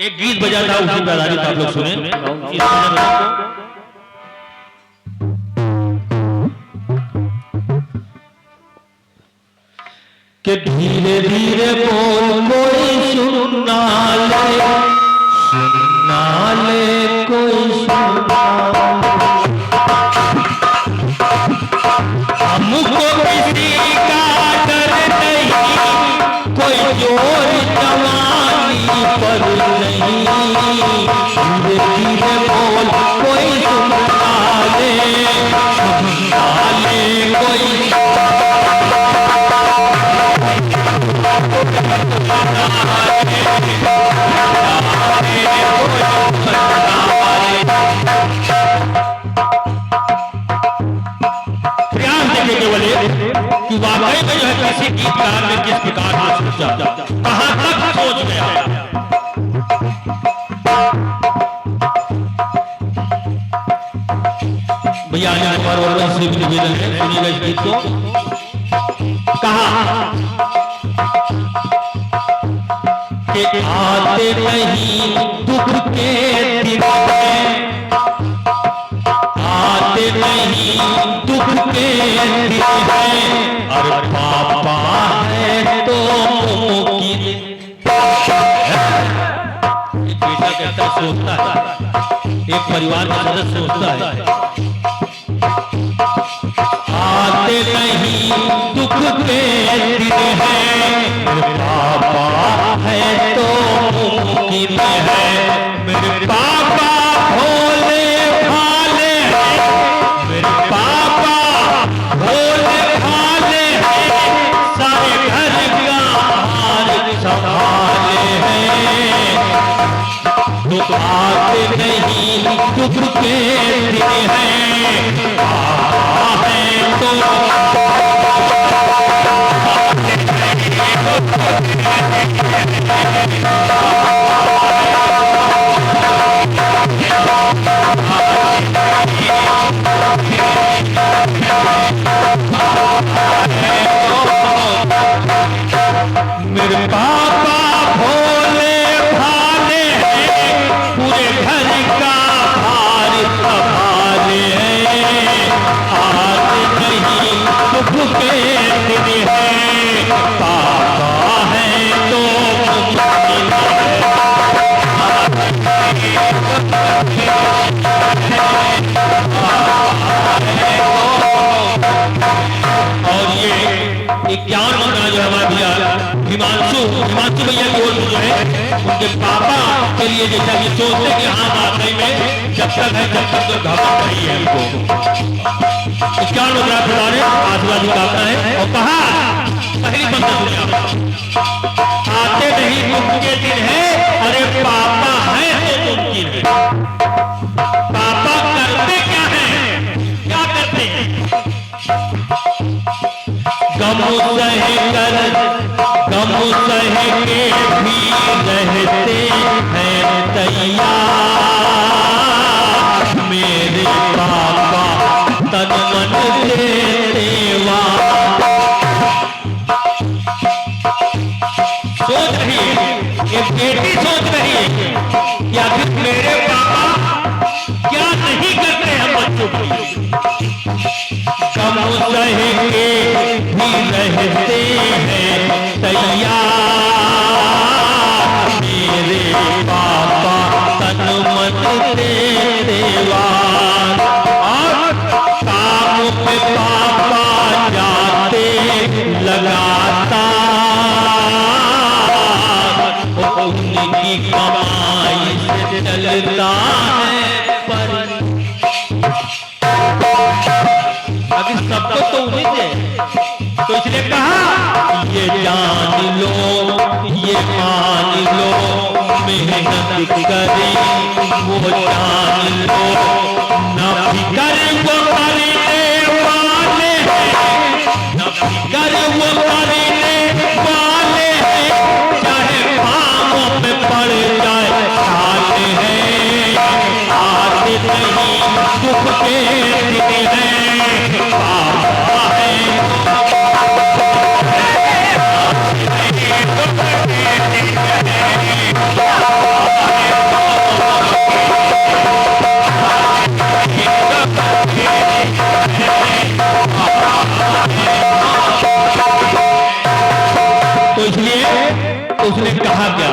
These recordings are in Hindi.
एक गीत बजा था उसी पे आधारित आप लोग सुने इस कि धीरे धीरे बोल कोई सुनना ले कोई सुनना हमको किसी का डर नहीं कोई जोर जवानी पर नहीं धीरे धीरे बोल कोई सुनना ले कोई कि वाकई में जो है किसी गीतकार ने किस प्रकार से सोचा कहां तक सोच गया। भैया और से भी निवेदन है सुनिएगा इस गीत को। कहा कि आते नहीं दुख के दिन आते नहीं दुख के दिन अरे पापा है तो मुमकिन एक बेटा कहता सोचता है एक परिवार का सदस्य सोचता है आते नहीं दुख के दिन है पापा है तो मुमकिन है मेरे पापा भोले भाले मेरे पापा भोले भाले सारे घर का हाल संभाले हैं तो आते नहीं दुख के दिन है पापा है तो मेरे पापा भोले भाले पूरे घर का भार संभाले आज नहीं दुख के दिन है पापा है तो मुमकिन और ये ज्ञान होना जो हमारे भैया हिमांशु भैया की ओर जो है उनके पापा के लिए जैसा कि सोचते कि हाँ वाकई में जब तक है जब तक तो घबराहट नहीं है हमको क्या मुद्रा खुदाने आशीर्वाद कामना है और कहा पहली पंक्ति सुनिए आते नहीं दुख के दिन है अरे पापा है तो मुमकिन है पापा करते क्या है क्या करते हैं गम सह कर गम सह के भी रहते हैं तैयार मेरे पापा तन मन देवा सोच रही है एक बेटी सोच रही है कि आखिर मेरे पापा क्या नहीं करते हैं बच्चों की कम सह के भी रहते हैं तैयार मेरे पापा तन मन देवा और काम पे पापा जाते लगाता उनकी कमाई से चलता है पर अभी सबको तो उन्हीं से तो इसलिए कहा ये जान लो ये मान लो मेहनत करी वो जान लो न फिकर वो करने वाले न फिकर वो करने वाले चाहे पाँवों पे पड़ जाए साले हैं आते नहीं दुख के दिन है पापा है क्या?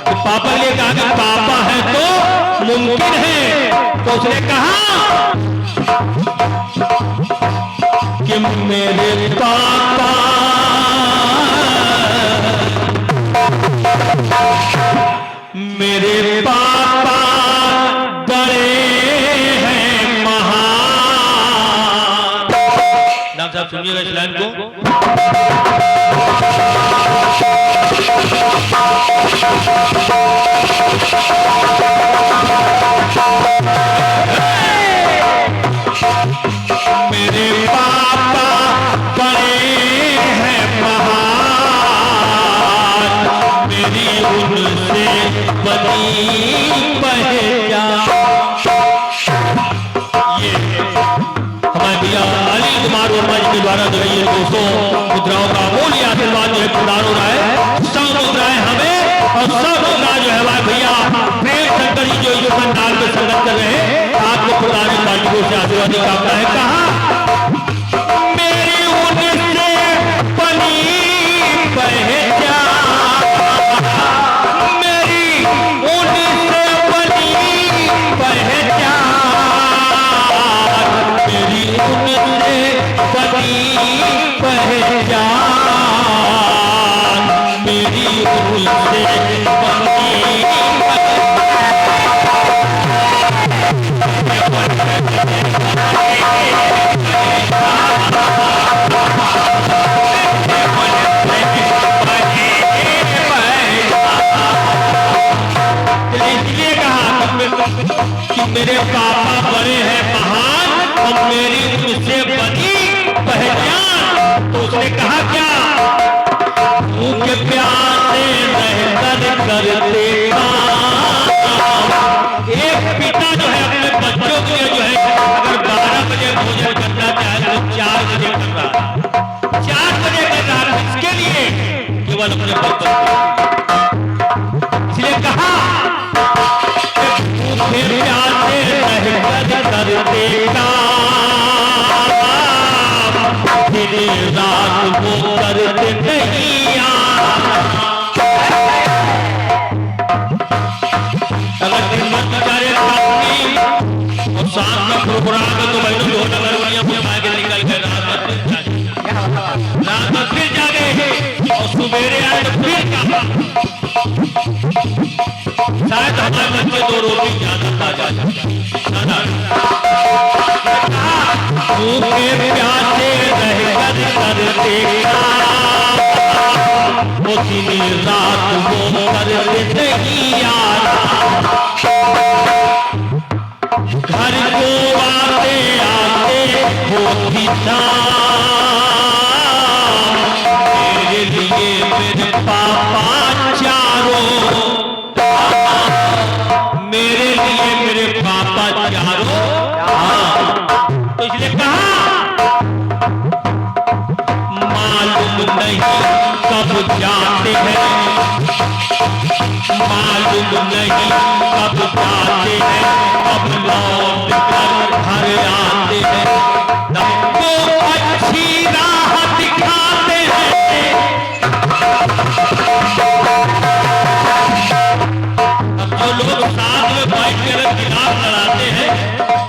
तो पापा के लिए कहा कि पापा है तो मुमकिन है। तो उसने कहा कि मेरे पापा बड़े हैं महान। नाम साहब सुनिएगा इस लाइन को। मेरे पापा बड़े हैं महान, मेरी उनसे बनी पहचान। ये हमारे भैया अली कुमार वर्मा जी के द्वारा जो है ये 200 मुद्राओं का अमूल्य आशीर्वाद जो है प्रदान हो रहा है। सब मुद्राएं हमें और सब मुद्रा जो है हमारे भैया प्रेम शंकर जी जो इस पंडाल में संगत कर रहे हैं आपको प्रदान पार्टियों से आशीर्वाद की कामना है। कहा मेरी उनसे बनी पहचान, मेरी उनसे बनी पहचान, मेरी उनसे बनी पहचान, मेरी उनसे बनी कि मेरे पापा बड़े हैं महान और मेरी उनसे बनी पहचान। तो उसने कहा क्या? मुंह के प्यासे रहकर करते काम। एक पिता जो है अपने बच्चों के लिए जो है अगर 12 बजे भोजन करना चाहे तो 4 बजे कर रहा है, 4 बजे कर रहा है इसके लिए केवल अपने बच्चों के। इसलिए कहा फिर प्यासे रहकर करते काम, दिन रात वो करते नहीं अगर हिम्मत करे और शाम का प्रोग्राम है तो भाई जो नगर वालियां आगे निकल कर रात में फिर जागे और सवेरे आए तो फिर शायद हमारे बच्चे 2 रोटी ज्यादा खा जाते। भूखे प्यासे रहकर करते काम, दिन रात वो करते नहीं यार। घर को आते आते होती शाम, मेरे लिए मेरे पापा चारों, मेरे लिए मेरे पापा चारों। तो इसलिए कहा मालूम नहीं कब जाते हैं, मालूम नहीं कब जाते हैं, कब लौट कर घर आते हैं, सबको अच्छी राह दिखाते हैं। अब जो लोग साथ में बैठ कर खिलाफ लड़ाते हैं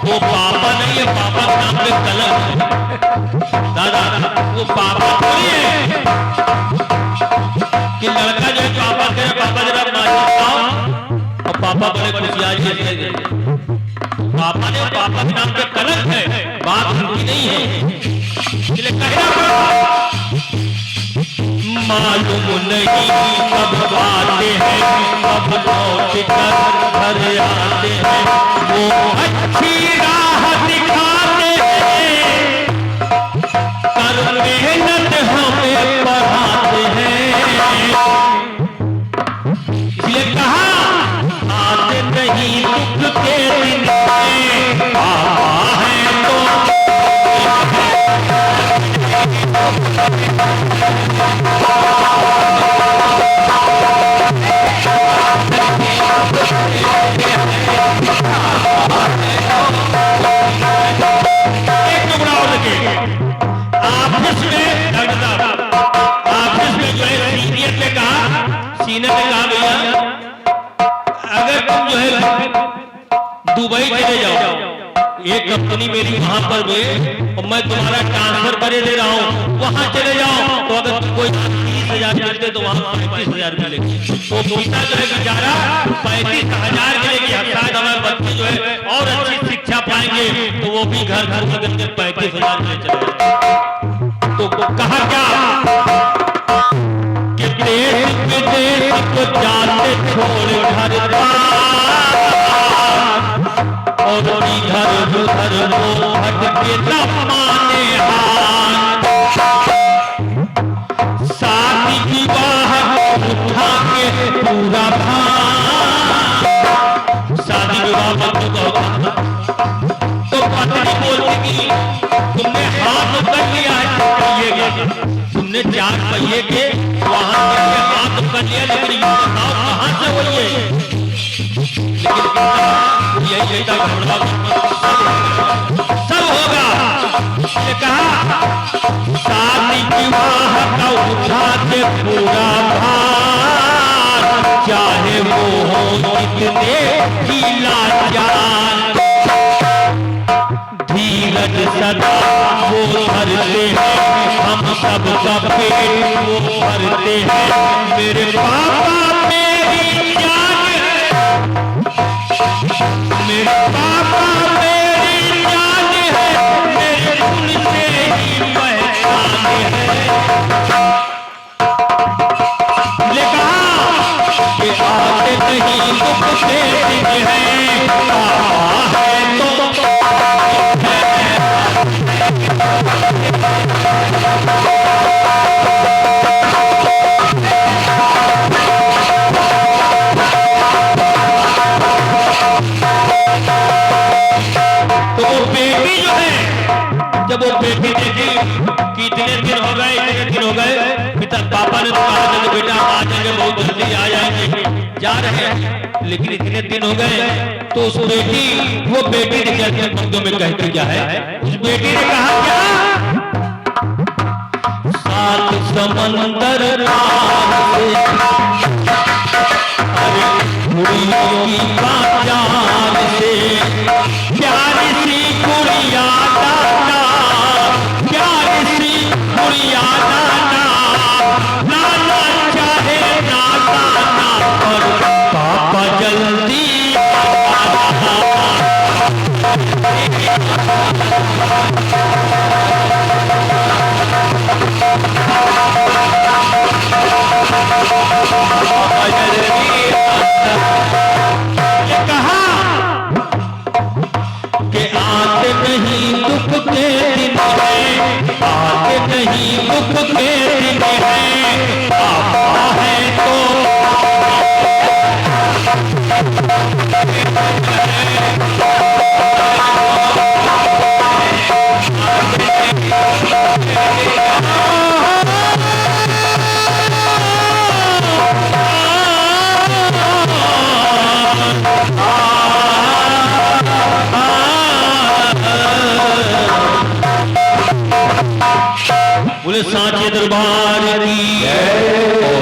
वो पापा नहीं है, पापा के नाम पे कलम है। दादा वो पापा थोड़ी है कि लड़का जो है पापा कहे पापा जरा माचिस खाओ और पापा बड़े खुशियार से दे दे। पापा ने पापा के नाम पे कलंक है, बात उनकी नहीं है। इसलिए कहना पड़ा मालूम नहीं कब आते हैं, कब लौट कर घर आते हैं, वो अच्छी राह दिखाते हैं, कर मेहनत हमें पढ़ाते हैं। इसलिए कहा आते नहीं दुख के दिन पापा है तो सीने में कहा गया जो है दुबई चले जाओ, एक कंपनी मेरी वहां पर में और मैं तुम्हारा ट्रांसफर करे दे रहा हूँ, वहां चले जाओ तो अगर कोई 30,000 मिलते तो वहां 35,000 मिलेगी। तो पिता जो है बेचारा 35,000 मिलेगी, शायद हमारे बच्चे जो है और अच्छी शिक्षा पाएंगे तो वो भी घर घर में 35,000 में चले जाए। तो कहा क्या कि देश विदेश को जाते छोड़ घर और इधर उधर वो भटके न माने हाथ, शादी विवाह उठा के पूरा भार, शादी विवाह बंद होगा तो पत्नी बोलती कि तुमने हाथ कर लिया है पहिए, तुमने 4 पहिए के वहां हाथ कर लिया, लेकिन ये बताओ कहां से हो ये, यही सब होगा। ये कहा शादी विवाह का उठा के पूरा भार, चाहे वो हो कितने ही लाचार, धीरज सदा वो भरते हैं, हम सब का पेट वो भरते हैं, मेरे पापा मेरी जान, मेरे पापा मेरी जान है, मेरे खून से ही पहचान है। लिखा कि आते नहीं दुख से दिन है, पापा है तो जब वो बेटी देखी कि इतने दिन हो गए, पिता पापा ने तो कहा चलो बेटा आ जाएंगे, बहुत जल्दी आ जाएंगे, जा रहे हैं, लेकिन इतने दिन हो गए तो उस वो बेटी ने क्या शब्दों में कहती क्या है, उस बेटी ने कहा क्या, 7 समंदर पार से जान से प्यारी सी गुड़िया दादा, प्यारी सी गुड़िया दादा, नाना चाहे नाना पर पापा जल्दी बोले सांचे दरबार की